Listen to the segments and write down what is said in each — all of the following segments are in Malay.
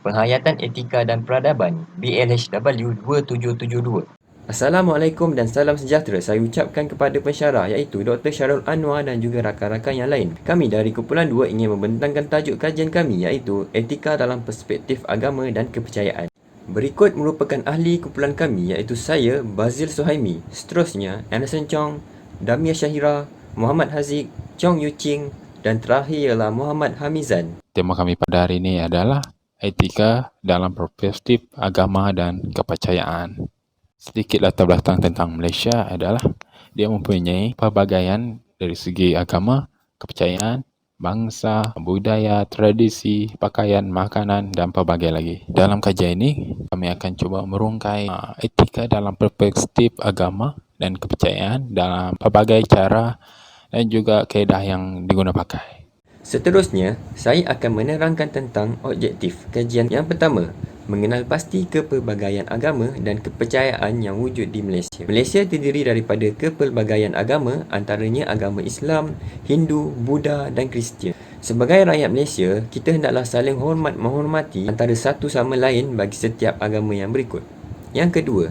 Penghayatan Etika dan Peradaban BLHW 2772. Assalamualaikum dan salam sejahtera saya ucapkan kepada pensyarah iaitu Dr. Syarul Anwar dan juga rakan-rakan yang lain. Kami dari Kumpulan 2 ingin membentangkan tajuk kajian kami iaitu Etika dalam Perspektif Agama dan Kepercayaan. Berikut merupakan ahli kumpulan kami iaitu saya, Bazil Suhaimi, seterusnya Anderson Chong, Damia Syahira, Muhammad Haziq, Chong Yu Ching dan terakhir ialah Muhammad Hamizan. Tema kami pada hari ini adalah etika dalam perspektif agama dan kepercayaan. Sedikit latar belakang tentang Malaysia adalah dia mempunyai pelbagaian dari segi agama, kepercayaan, bangsa, budaya, tradisi, pakaian, makanan dan pelbagai lagi. Dalam kajian ini, kami akan cuba merungkai etika dalam perspektif agama dan kepercayaan dalam pelbagai cara dan juga kaedah yang digunakan pakai. Seterusnya, saya akan menerangkan tentang objektif kajian yang pertama, mengenal pasti kepelbagaian agama dan kepercayaan yang wujud di Malaysia. Malaysia terdiri daripada kepelbagaian agama, antaranya agama Islam, Hindu, Buddha dan Kristian. Sebagai rakyat Malaysia, kita hendaklah saling hormat menghormati antara satu sama lain bagi setiap agama yang berikut. Yang kedua,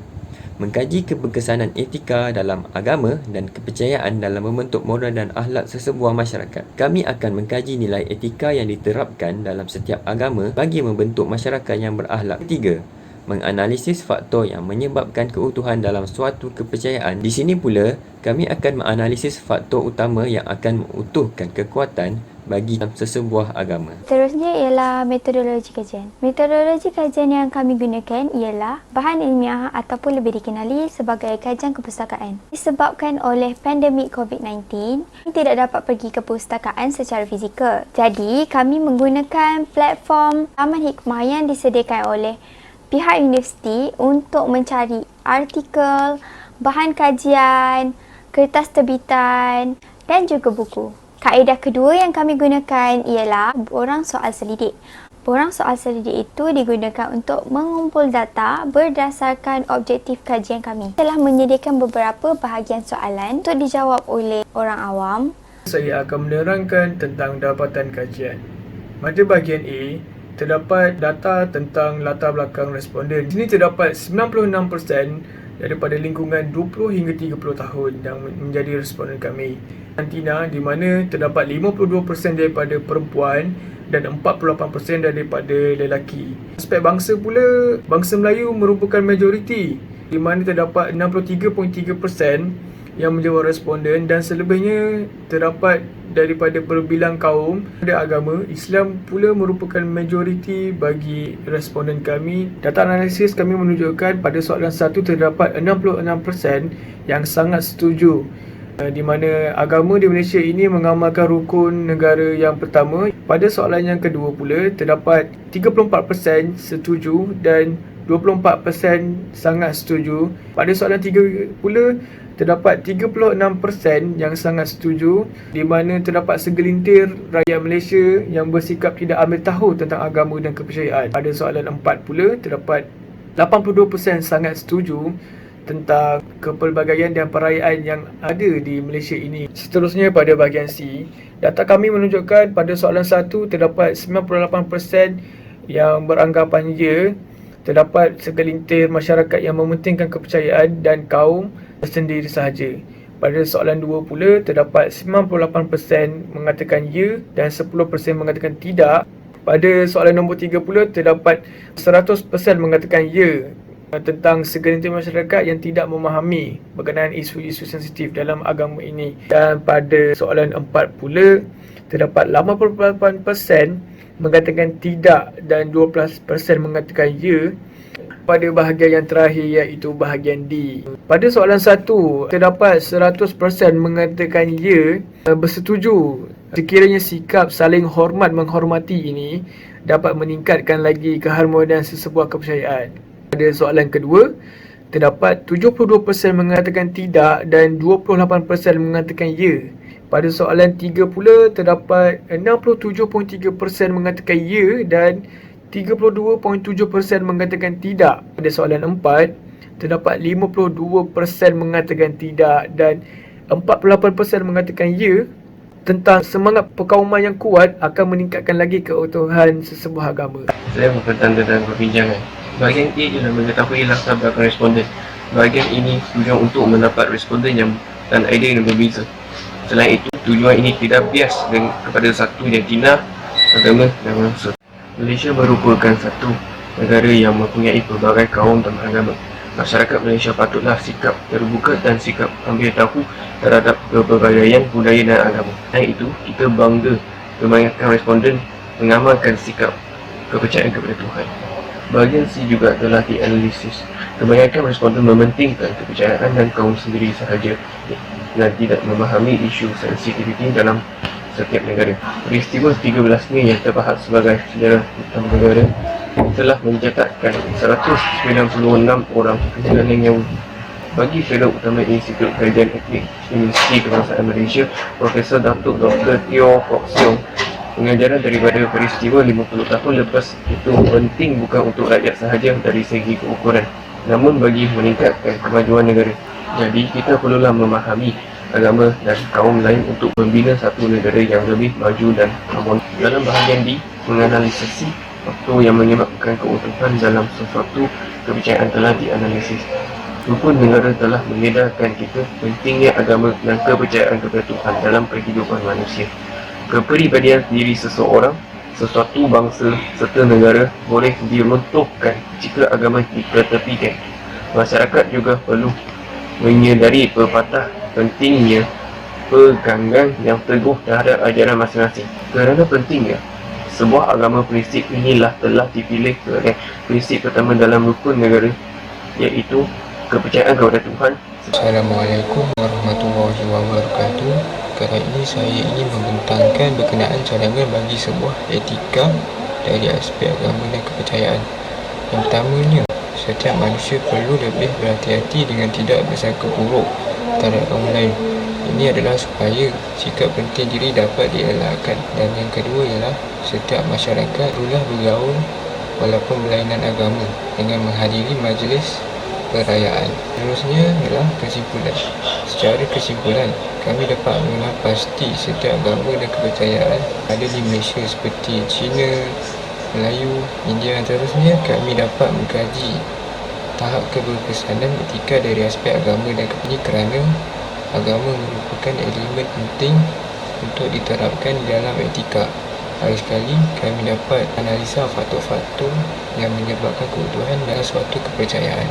mengkaji keberkesanan etika dalam agama dan kepercayaan dalam membentuk moral dan akhlak sesebuah masyarakat. Kami akan mengkaji nilai etika yang diterapkan dalam setiap agama bagi membentuk masyarakat yang berakhlak. Ketiga, menganalisis faktor yang menyebabkan keutuhan dalam suatu kepercayaan. Di sini pula, kami akan menganalisis faktor utama yang akan mengutuhkan kekuatan bagi sesebuah agama. Seterusnya ialah metodologi kajian. Metodologi kajian yang kami gunakan ialah bahan ilmiah ataupun lebih dikenali sebagai kajian kepustakaan. Disebabkan oleh pandemik COVID-19, kami tidak dapat pergi ke perpustakaan secara fizikal. Jadi, kami menggunakan platform Taman Hikmah yang disediakan oleh pihak universiti untuk mencari artikel, bahan kajian, kertas terbitan dan juga buku. Kaedah kedua yang kami gunakan ialah borang soal selidik. Borang soal selidik itu digunakan untuk mengumpul data berdasarkan objektif kajian kami. Telah menyediakan beberapa bahagian soalan untuk dijawab oleh orang awam. Saya akan menerangkan tentang dapatan kajian. Pada bahagian A, terdapat data tentang latar belakang responden. Di sini terdapat 96% daripada lingkungan 20 hingga 30 tahun yang menjadi responden kami. Karantina di mana terdapat 52% daripada perempuan dan 48% daripada lelaki. Aspek bangsa pula, bangsa Melayu merupakan majoriti di mana terdapat 63.3% yang menjawab responden dan selebihnya terdapat daripada perbilang kaum. Pada agama, Islam pula merupakan majoriti bagi responden kami. Data analisis kami menunjukkan pada soalan 1 terdapat 66% yang sangat setuju, di mana agama di Malaysia ini mengamalkan rukun negara yang pertama. Pada soalan yang kedua pula terdapat 34% setuju dan 24% sangat setuju. Pada soalan 3 pula terdapat 36% yang sangat setuju, di mana terdapat segelintir rakyat Malaysia yang bersikap tidak ambil tahu tentang agama dan kepercayaan. Pada soalan 4 pula terdapat 82% sangat setuju tentang kepelbagaian dan perayaan yang ada di Malaysia ini. Seterusnya pada bahagian C, data kami menunjukkan pada soalan 1 terdapat 98% yang beranggapan ya. Terdapat segelintir masyarakat yang mementingkan kepercayaan dan kaum sendiri sahaja. Pada soalan 2 pula terdapat 98% mengatakan ya dan 10% mengatakan tidak. Pada soalan nombor 3 pula terdapat 100% mengatakan ya tentang segelintir masyarakat yang tidak memahami berkenaan isu-isu sensitif dalam agama ini. Dan pada soalan 4 pula terdapat 88% mengatakan tidak dan 12% mengatakan ya. Pada bahagian yang terakhir iaitu bahagian D. Pada soalan 1 terdapat 100% mengatakan ya, bersetuju sekiranya sikap saling hormat menghormati ini dapat meningkatkan lagi keharmonian sesebuah kepercayaan. Pada soalan kedua terdapat 72% mengatakan tidak dan 28% mengatakan ya. Pada soalan 3 pula terdapat 67.3% mengatakan ya dan 32.7% mengatakan tidak. Pada soalan 4 terdapat 52% mengatakan tidak dan 48% mengatakan ya. tentang semangat perkauman yang kuat akan meningkatkan lagi keutuhan sesebuah agama. Saya berpesan tentang perbincangan. Bahagian A ialah mengetahui latar belakang responden. Bahagian ini tujuan untuk mendapat responden yang dan idea yang berbeza. Selain itu, tujuan ini tidak bias kepada satu jantina, agama dan bangsa. Malaysia merupakan satu negara yang mempunyai pelbagai kaum dan agama. Masyarakat Malaysia patutlah sikap terbuka dan sikap ambil tahu terhadap kepelbagaian budaya dan agama. Selain itu, kita bangga kebanyakan responden mengamalkan sikap kepercayaan kepada Tuhan. Bahagian C juga telah dianalisis. Kebanyakan responden mementingkan kepercayaan dan kaum sendiri sahaja dan tidak memahami isu sensitiviti dalam setiap negara. Peristiwa 13 Mei yang terbahas sebagai sejarah utama negara telah mencatatkan 196 orang kehilangan nyawa. Bagi Fellow Utama Institut Kajian Etnik Universiti Kebangsaan Malaysia, Profesor Datuk Dr. Teo Kok Siong, pengajaran daripada peristiwa 50 tahun lepas itu penting bukan untuk rakyat sahaja dari segi keukuran, namun bagi meningkatkan kemajuan negara. Jadi kita perlulah memahami agama dan kaum lain untuk membina satu negara yang lebih maju dan harmonis. Dalam bahagian D, menganalisasi faktor yang menyebabkan keutuhan dalam sesuatu kepercayaan telah dianalisis. Rukun negara telah mengedarkan kita pentingnya agama dan kepercayaan kepada Tuhan dalam kehidupan manusia. Kepribadian diri seseorang, sesuatu bangsa serta negara boleh diruntuhkan jika agama diketepikan. Masyarakat juga perlu menyedari pepatah pentingnya pegangan yang teguh terhadap ajaran masing-masing. Kerana pentingnya sebuah agama, prinsip inilah telah dipilih sebagai prinsip pertama dalam rukun negara, iaitu kepercayaan kepada Tuhan. Assalamualaikum warahmatullahi wabarakatuh. Kali ini saya ingin membentangkan berkenaan cadangan bagi sebuah etika dari aspek agama dan kepercayaan. Yang pertamanya, setiap manusia perlu lebih berhati-hati dengan tidak bersangka buruk terhadap orang lain. Ini adalah supaya sikap penting diri dapat dielakkan. Dan yang kedua ialah setiap masyarakat perlulah bergaul walaupun berlainan agama dengan menghadiri majlis perayaan. Seterusnya ialah kesimpulan. Secara kesimpulan, kami dapat mengenal pasti setiap agama dan kepercayaan ada di Malaysia seperti Cina, Melayu, India. Seterusnya, kami dapat mengkaji tahap keberkesanan etika dari aspek agama dan kepercayaan kerana agama merupakan elemen penting untuk diterapkan di dalam etika. Hari sekali, kami dapat analisa faktor-faktor yang menyebabkan keutuhan dalam suatu kepercayaan.